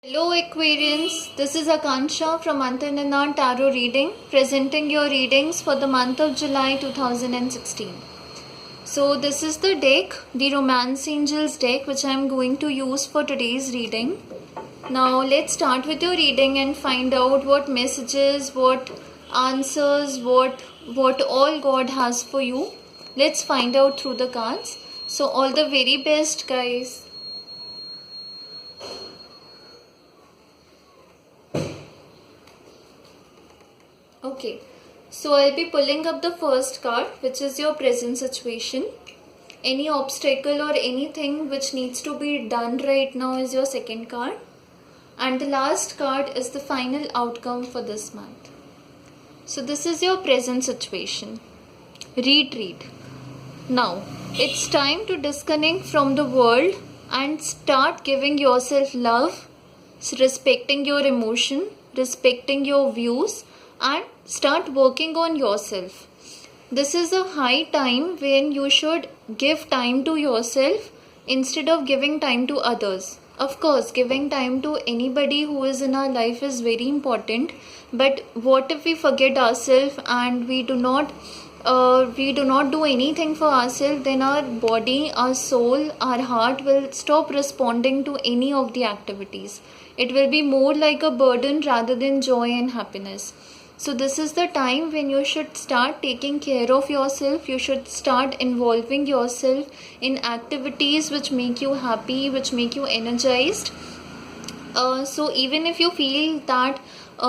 Hello Aquarians, this is Akansha from Antanana Tarot Reading, presenting your readings for the month of July 2016. So this is the deck, the Romance Angels deck, which I am going to use for today's reading. Now let's start with your reading and find out what messages, what answers, what all God has for you. Let's find out through the cards. So all the very best, guys. Okay, so I'll be pulling up the first card, which is your present situation. Any obstacle or anything which needs to be done right now is your second card. And the last card is the final outcome for this month. So this is your present situation. Retreat. Now, it's time to disconnect from the world and start giving yourself love, respecting your emotion, respecting your views, and start working on yourself. This is a high time when you should give time to yourself instead of giving time to others. Of course, giving time to anybody who is in our life is very important, but what if we forget ourselves and we do not do anything for ourselves? Then our body, our soul, our heart will stop responding to any of the activities. It will be more like a burden rather than joy and happiness. So this is the time when you should start taking care of yourself. You should start involving yourself in activities which make you happy, which make you energized. So even if you feel that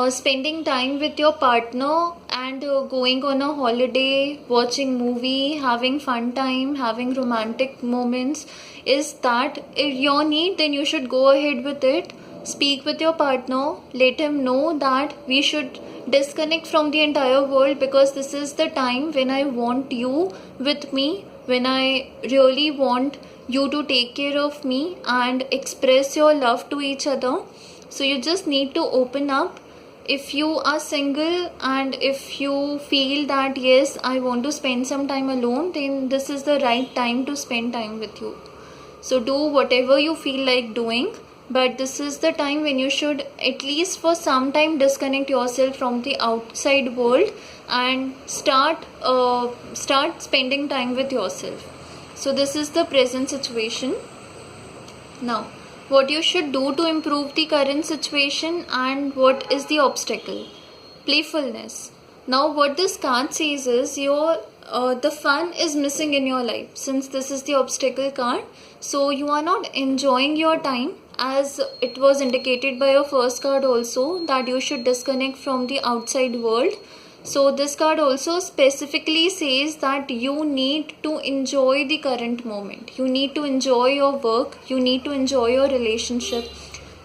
spending time with your partner and going on a holiday, watching movie, having fun time, having romantic moments is that your need, then you should go ahead with it. Speak with your partner, let him know that we should disconnect from the entire world, because this is the time when I want you with me, when I really want you to take care of me and express your love to each other. So you just need to open up. If you are single and if you feel that yes, I want to spend some time alone, then this is the right time to spend time with you. So do whatever you feel like doing, but this is the time when you should at least for some time disconnect yourself from the outside world and start spending time with yourself. So this is the present situation. Now, what you should do to improve the current situation and what is the obstacle? Playfulness. Now what this card says is the fun is missing in your life, since this is the obstacle card. So you are not enjoying your time, as it was indicated by your first card also, that you should disconnect from the outside world. So this card also specifically says that you need to enjoy the current moment. You need to enjoy your work. You need to enjoy your relationship.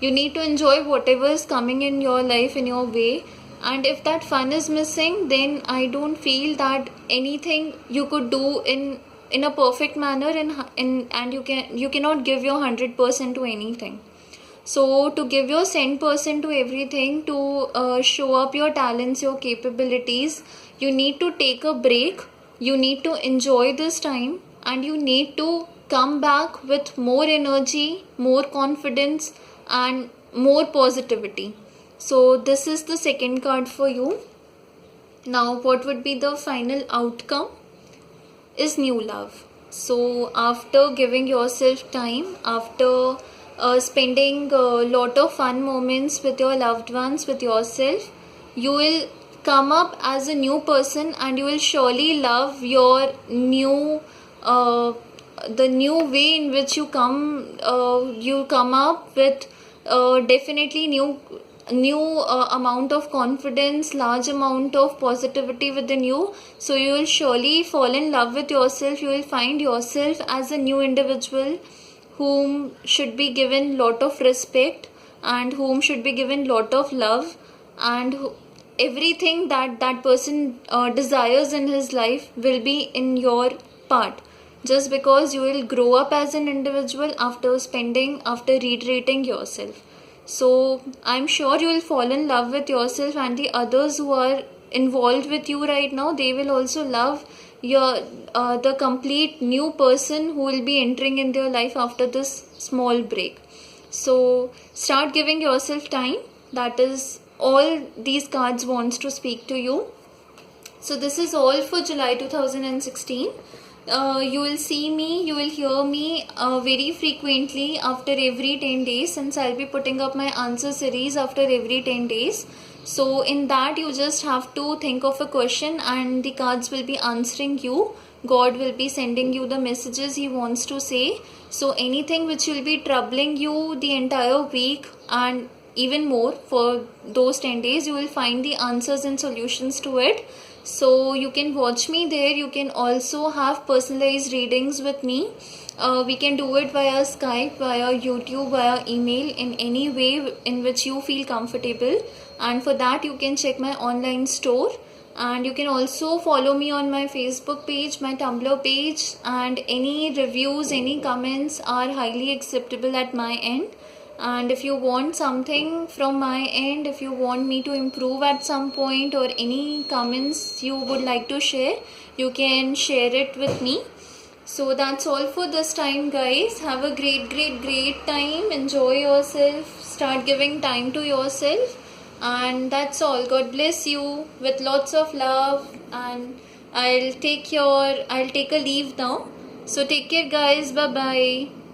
You need to enjoy whatever is coming in your life, in your way. And if that fun is missing, then I don't feel that anything you could do in a perfect manner, and you cannot give your 100% to anything. So to give your 100% to everything, to show up your talents, your capabilities, you need to take a break. You need to enjoy this time, and you need to come back with more energy, more confidence, and more positivity. So this is the second card for you. Now what would be the final outcome is new love. So after giving yourself time, after spending a lot of fun moments with your loved ones, with yourself, you will come up as a new person, and you will surely love your new the new way in which you come up with definitely new amount of confidence, large amount of positivity within you. So you will surely fall in love with yourself. You will find yourself as a new individual whom should be given lot of respect and whom should be given lot of love, and everything that that person desires in his life will be in your part, just because you will grow up as an individual after retreating yourself. So I'm sure you will fall in love with yourself, and the others who are involved with you right now, they will also love your the complete new person who will be entering in their life after this small break. So start giving yourself time. That is all these cards wants to speak to you. So this is all for July 2016. You will see me, you will hear me very frequently after every 10 days, since I'll be putting up my answer series after every 10 days. So in that you just have to think of a question and the cards will be answering you. God will be sending you the messages He wants to say. So anything which will be troubling you the entire week and even more for those 10 days, you will find the answers and solutions to it. So you can watch me there. You can also have personalized readings with me. We can do it via Skype, via YouTube, via email, in any way in which you feel comfortable. And for that you can check my online store. And you can also follow me on my Facebook page, my Tumblr page, and any reviews, any comments are highly acceptable at my end. And if you want something from my end, if you want me to improve at some point, or any comments you would like to share, you can share it with me. So that's all for this time, guys. Have a great time. Enjoy yourself. Start giving time to yourself. And that's all. God bless you with lots of love. And I'll take a leave now. So take care, guys. Bye bye.